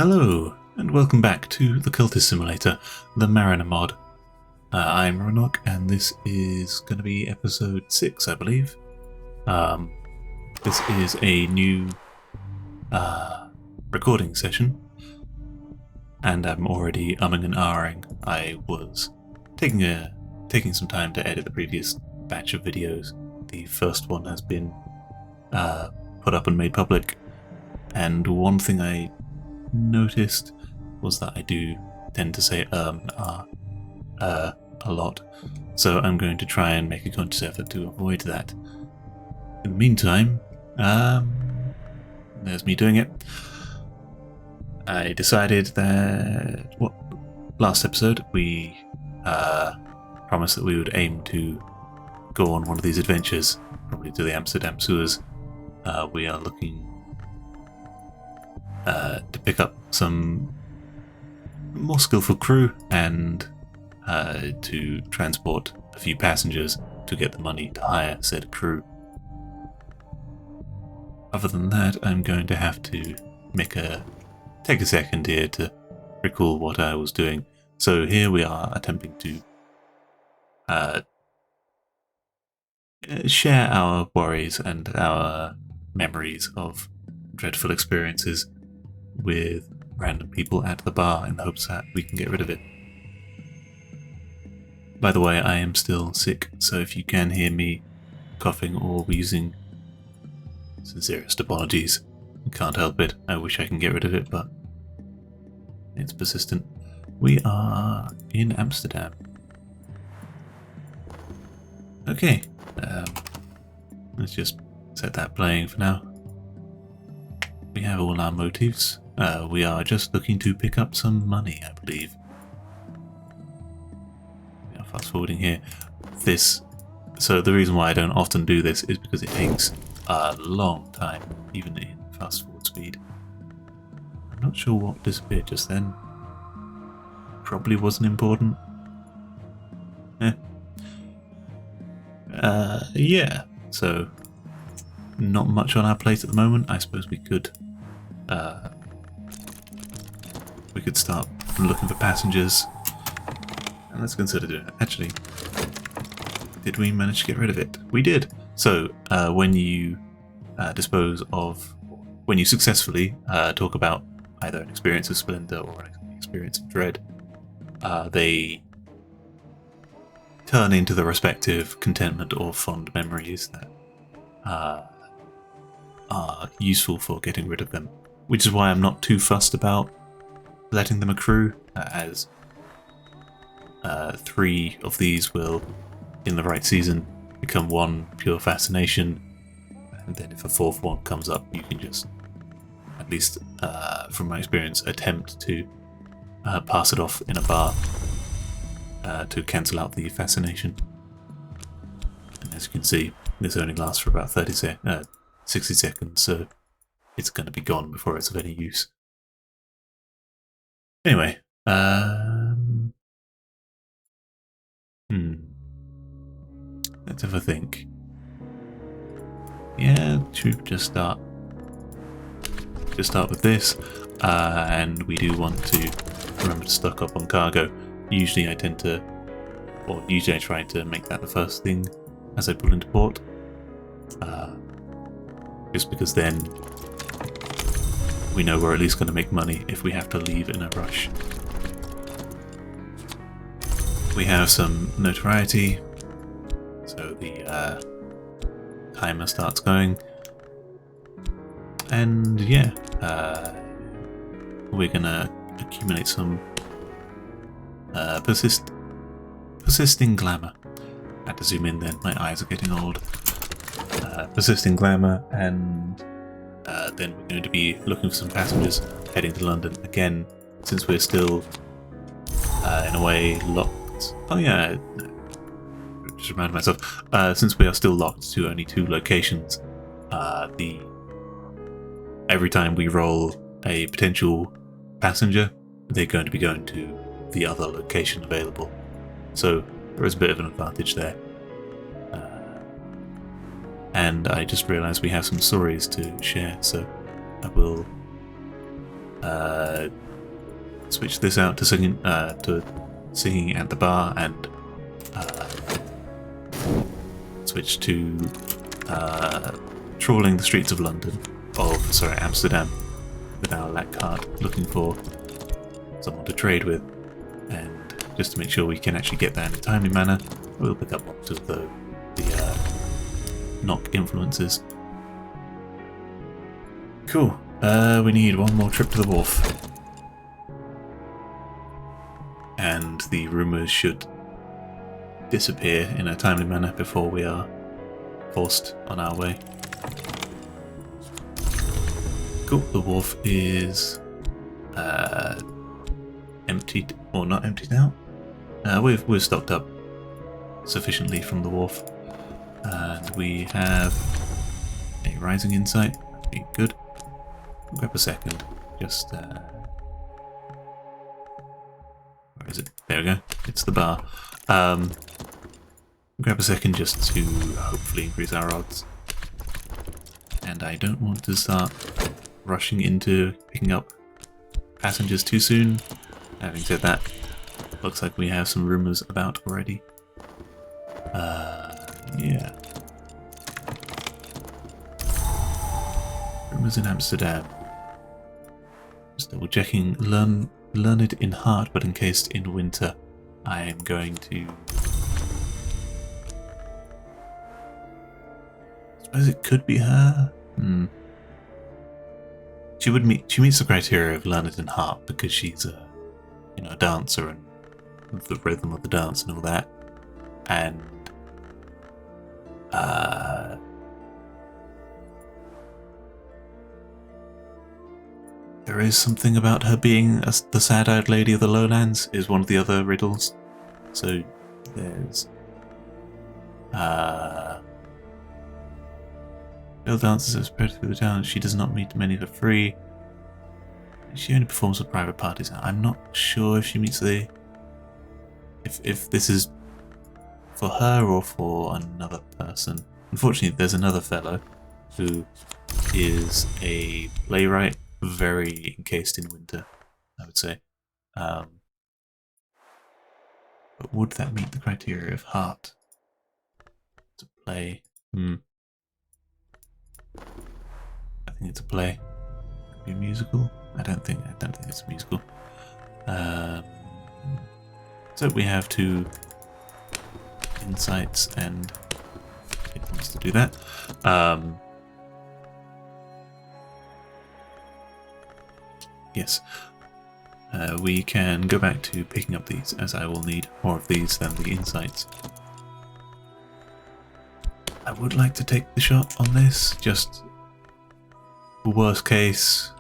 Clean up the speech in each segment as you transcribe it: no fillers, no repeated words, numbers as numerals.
Hello, and welcome back to the Cultist Simulator, the Mariner mod. I'm Ronok, and this is going to be episode 6, I believe. This is a new recording session, and I'm already umming and ahhing. I was taking some time to edit the previous batch of videos. The first one has been put up and made public, and one thing I noticed was that I do tend to say a lot, so I'm going to try and make a conscious effort to avoid that. In the meantime, there's me doing it. I decided that last episode we promised that we would aim to go on one of these adventures, probably to the Amsterdam sewers. We are looking to pick up some more skillful crew and to transport a few passengers to get the money to hire said crew. Other than that, I'm going to have to take a second here to recall what I was doing. So here we are attempting to share our worries and our memories of dreadful experiences with random people at the bar in the hopes that we can get rid of it. By the way, I am still sick, so if you can hear me coughing or wheezing, sincerest apologies. I can't help it. I wish I can get rid of it, but it's persistent. We are in Amsterdam. Okay, let's just set that playing for now. We have all our motives. We are just looking to pick up some money, I believe. We are fast forwarding here. So the reason why I don't often do this is because it takes a long time, even in fast forward speed. I'm not sure what disappeared just then. Probably wasn't important. Yeah, so not much on our plate at the moment. I suppose we could start looking for passengers, and let's consider doing it. Actually, did we manage to get rid of it? We did. So when you when you successfully talk about either an experience of splendor or an experience of dread, they turn into the respective contentment or fond memories that are useful for getting rid of them. Which is why I'm not too fussed about letting them accrue, as 3 of these will, in the right season, become 1 pure fascination, and then if a 4th one comes up, you can just, at least from my experience, attempt to pass it off in a bar to cancel out the fascination. And as you can see, this only lasts for about 60 seconds, so it's going to be gone before it's of any use. Anyway, let's have a think. Yeah, should just start with this, and we do want to remember to stock up on cargo. Usually I try to make that the first thing as I pull into port, just because then we know we're at least going to make money if we have to leave in a rush. We have some notoriety, so the timer starts going, and yeah, we're gonna accumulate some persisting glamour. I had to zoom in then, my eyes are getting old. Persisting glamour, and then we're going to be looking for some passengers heading to London. Again, since we're still in a way locked. Oh yeah, just reminded myself. Since we are still locked to only 2 locations, every time we roll a potential passenger, they're going to be going to the other location available. So there is a bit of an advantage there. And I just realised we have some stories to share, so I will switch this out to singing at the bar, and switch to trawling the streets of Amsterdam with our lac cart, looking for someone to trade with, and just to make sure we can actually get there in a timely manner, we'll pick up lots of the knock influences. Cool. We need one more trip to the wharf. And the rumours should disappear in a timely manner before we are forced on our way. Cool. The wharf is emptied, or not emptied out. We've stocked up sufficiently from the wharf. And we have a rising insight. Okay, good. Grab a second. Just where is it? There we go. It's the bar. Grab a second just to hopefully increase our odds. And I don't want to start rushing into picking up passengers too soon. Having said that, looks like we have some rumours about already. Yeah. Rumours in Amsterdam. Just double checking. Learned in heart but encased in winter. I am going to... I suppose it could be her. She meets the criteria of learned in heart because she's a dancer and the rhythm of the dance and all that. And there is something about her being the sad-eyed lady of the lowlands is one of the other riddles. So there's girl dances are spread through the town. She does not meet many for free. She only performs for private parties. I'm not sure if she meets the... If this is for her or for another person. Unfortunately, there's another fellow who is a playwright, very encased in winter, I would say. But would that meet the criteria of heart to play? I think it's a play. Could be a musical. I don't think it's a musical. So we have 2 insights, and it wants to do that. Yes. We can go back to picking up these, as I will need more of these than the insights. I would like to take the shot on this, just worst case.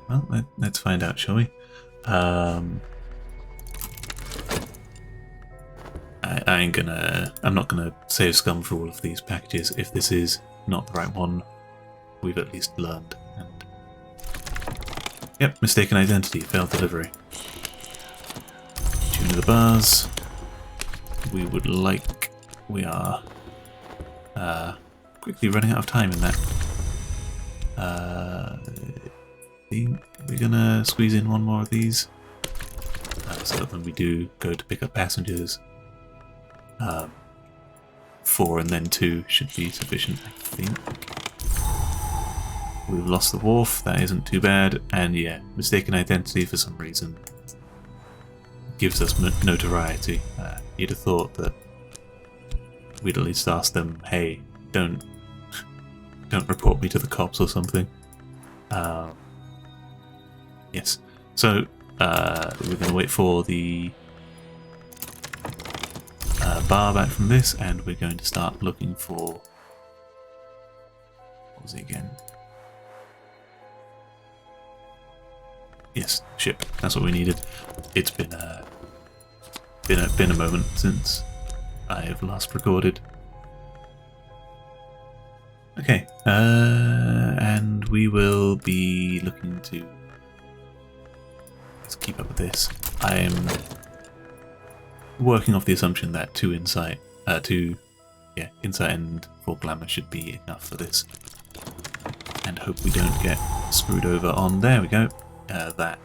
Well, let's find out, shall we? I'm not gonna save scum for all of these packages. If this is not the right one, we've at least learned. And yep, mistaken identity, failed delivery. Tune of the bars. We are quickly running out of time in that. I think we're gonna squeeze in one more of these. So that when we do go to pick up passengers, 4 and then 2 should be sufficient, I think. We've lost the wharf, that isn't too bad, and yeah, mistaken identity for some reason gives us notoriety. You'd have thought that we'd at least ask them, hey, don't report me to the cops or something. Yes, so we're going to wait for the bar back from this, and we're going to start looking for... What was it again? Yes, ship. That's what we needed. It's been a moment since I have last recorded. Okay, and we will be looking to... Let's keep up with this. I am working off the assumption that 2 insight, insight and 4 glamour should be enough for this, and hope we don't get screwed over on. There we go. That.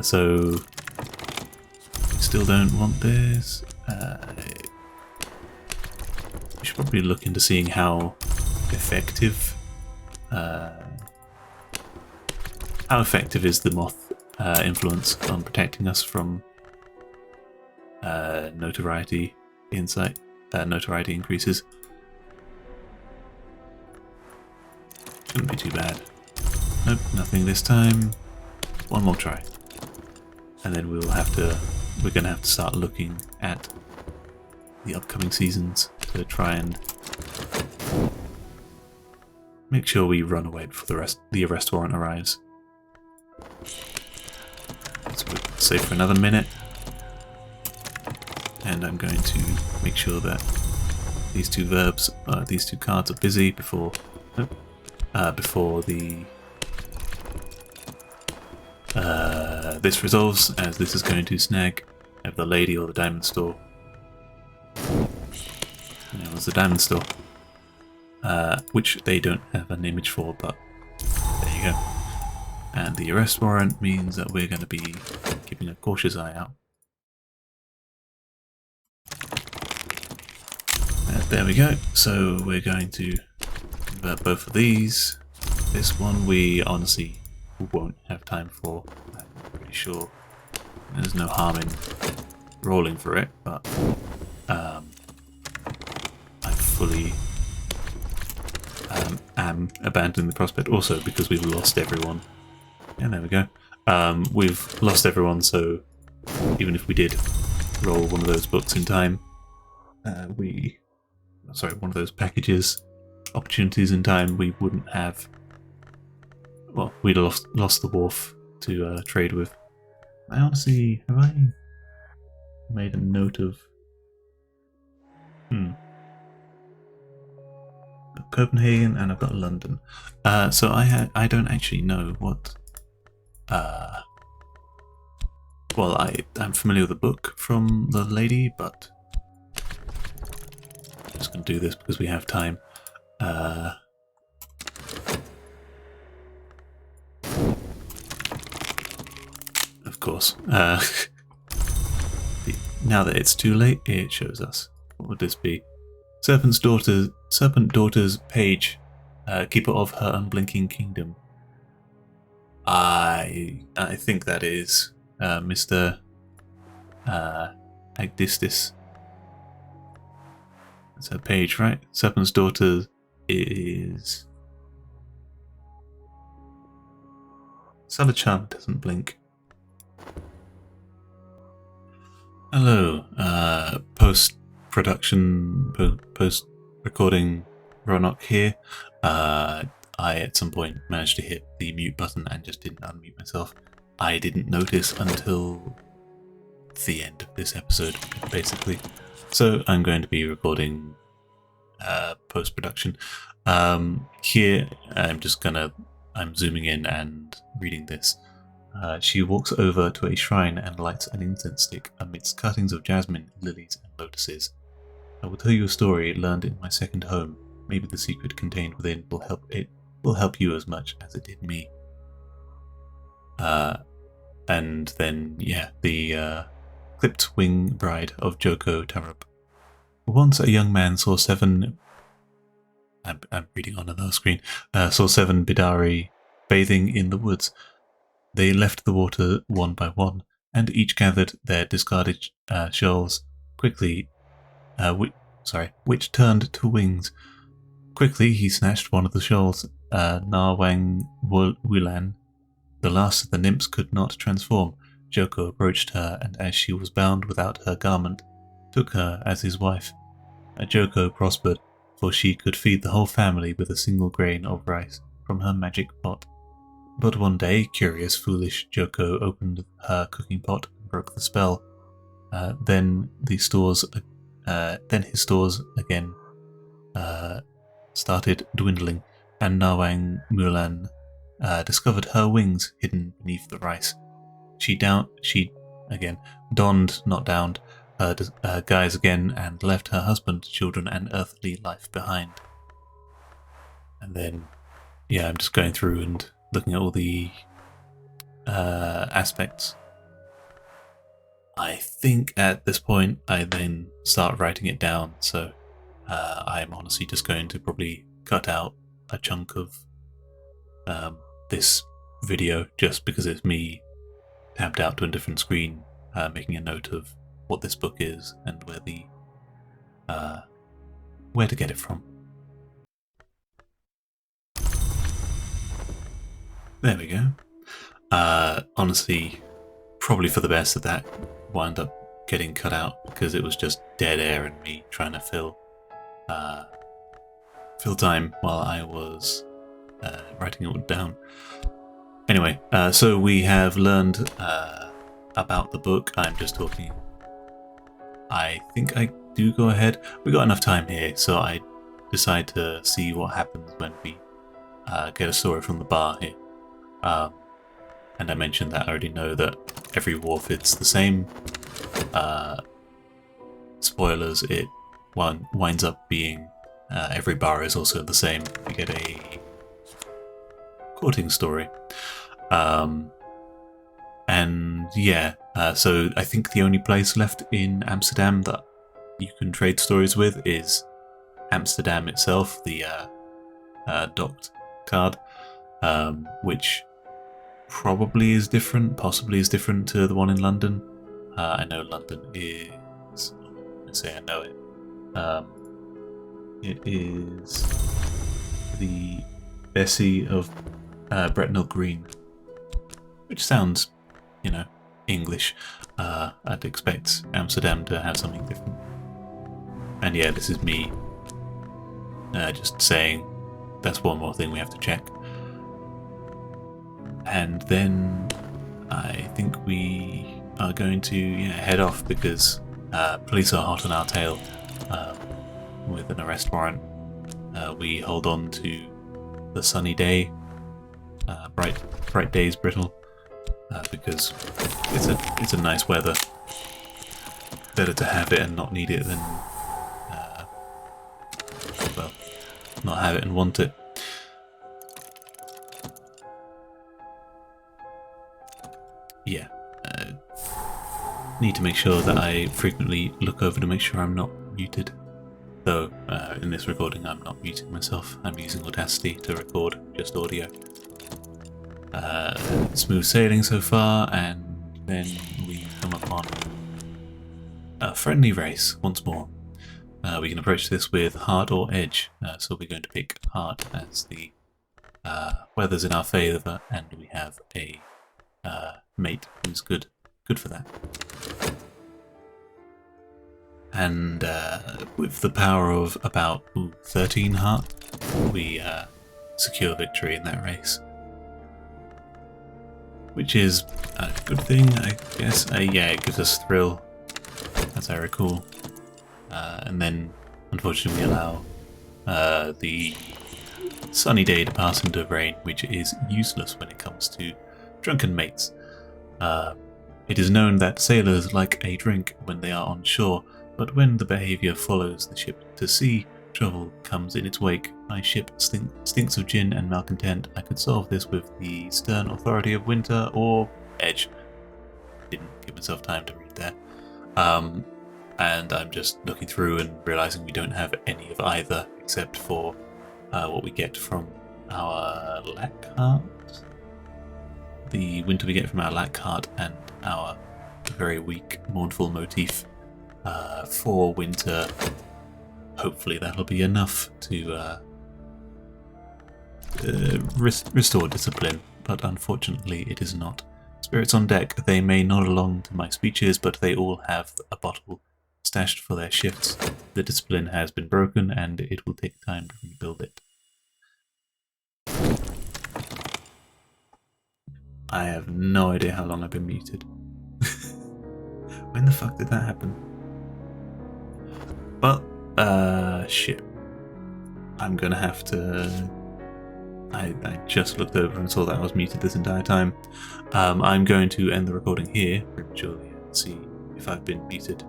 So we still don't want this. We should probably look into seeing how effective is the moth influence on protecting us from notoriety notoriety increases. Shouldn't be too bad. Nope, nothing this time. One more try. And then we're gonna have to start looking at the upcoming seasons to try and make sure we run away before the arrest warrant arrives. Let's save for another minute. And I'm going to make sure that these two cards are busy before this resolves, as this is going to snag either the lady or the diamond store. And it was the diamond store, which they don't have an image for, but there you go. And the arrest warrant means that we're going to be keeping a cautious eye out. There we go. So we're going to convert both of these. This one we honestly won't have time for. I'm pretty sure there's no harm in rolling for it, but I fully am abandoning the prospect, also because we've lost everyone. And there we go. We've lost everyone, so even if we did roll one of those books in time, one of those packages, opportunities in time, we wouldn't have. Well, we'd have lost the wharf to trade with. I honestly, have I made a note of? Copenhagen, and I've got London. So I don't actually know what. Well, I'm familiar with the book from the lady, but I'm just going to do this because we have time. Of course. Now that it's too late, it shows us. What would this be? Serpent daughter's page, keeper of her unblinking kingdom. I think that is Mr. Agdistis. That's her page, right? Serpent's daughter is Sulla Charm doesn't blink. Hello, post-recording Ronok here. I at some point managed to hit the mute button and just didn't unmute myself. I didn't notice until the end of this episode, basically. So I'm going to be recording post-production. Here I'm zooming in and reading this. She walks over to a shrine and lights an incense stick amidst cuttings of jasmine, lilies, and lotuses. I will tell you a story learned in my second home. Maybe the secret contained within will help you as much as it did me. And then, yeah, the clipped wing bride of Joko Tarup. Once a young man saw seven. I'm reading on another screen. Saw 7 Bidari bathing in the woods. They left the water one by one, and each gathered their discarded shells quickly, which turned to wings. Quickly, he snatched one of the shells. Nawang Wulan, the last of the nymphs, could not transform. Joko approached her, and as she was bound without her garment, took her as his wife. Joko prospered, for she could feed the whole family with a single grain of rice from her magic pot. But one day, curious, foolish Joko opened her cooking pot and broke the spell. Then his stores again started dwindling, and Nawang Mulan discovered her wings hidden beneath the rice. She donned, not downed, her guise again, and left her husband, children, and earthly life behind. And then yeah, I'm just going through and looking at all the aspects. I think at this point I then start writing it down, so I'm honestly just going to probably cut out a chunk of this video just because it's me tabbed out to a different screen, making a note of what this book is and where to get it from. There we go. Honestly, probably for the best that wound up getting cut out because it was just dead air and me trying to fill time while I was writing it all down. Anyway, so we have learned about the book. I'm just talking. I think I do go ahead. We got enough time here, so I decide to see what happens when we get a story from the bar here. And I mentioned that I already know that every wharf it's the same. Spoilers, it winds up being every bar is also the same. We get a courting story. And yeah, so I think the only place left in Amsterdam that you can trade stories with is Amsterdam itself, the docked card, which probably is different, possibly is different to the one in London. I know London is, let's say I know it. It is the Bessie of Bretnell Green, which sounds, you know, English. I'd expect Amsterdam to have something different. And yeah, this is me just saying that's one more thing we have to check. And then I think we are going to head off because police are hot on our tail with an arrest warrant. We hold on to the sunny day, bright days, Brittle, because it's a nice weather. Better to have it and not need it than well, not have it and want it. Yeah, need to make sure that I frequently look over to make sure I'm not muted. Though in this recording I'm not muting myself, I'm using Audacity to record just audio. Smooth sailing so far, and then we come upon a friendly race once more. We can approach this with heart or edge, so we're going to pick heart as the weather's in our favour, and we have a mate who's good for that. And with the power of about 13 heart, we secure victory in that race, which is a good thing, I guess. Yeah, it gives us thrill, as I recall. And then, unfortunately, we allow the sunny day to pass into rain, which is useless when it comes to drunken mates. It is known that sailors like a drink when they are on shore, but when the behaviour follows the ship to sea, trouble comes in its wake. My ship stinks of gin and malcontent. I could solve this with the stern authority of winter or edge. Didn't give myself time to read there. And I'm just looking through and realising we don't have any of either, except for what we get from our Lackhart. The winter we get from our Lackhart and our very weak, mournful motif. For winter, hopefully that'll be enough to restore discipline, but unfortunately it is not. Spirits on deck, they may nod along to my speeches, but they all have a bottle stashed for their shifts. The discipline has been broken, and it will take time to rebuild it. I have no idea how long I've been muted. When the fuck did that happen? But, shit. I'm gonna have to... I just looked over and saw that I was muted this entire time. I'm going to end the recording here, prematurely, and see if I've been muted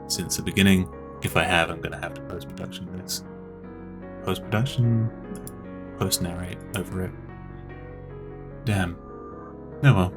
since the beginning. If I have, I'm gonna have to post-production this. Post-production? post narrate over it. Damn. Oh well.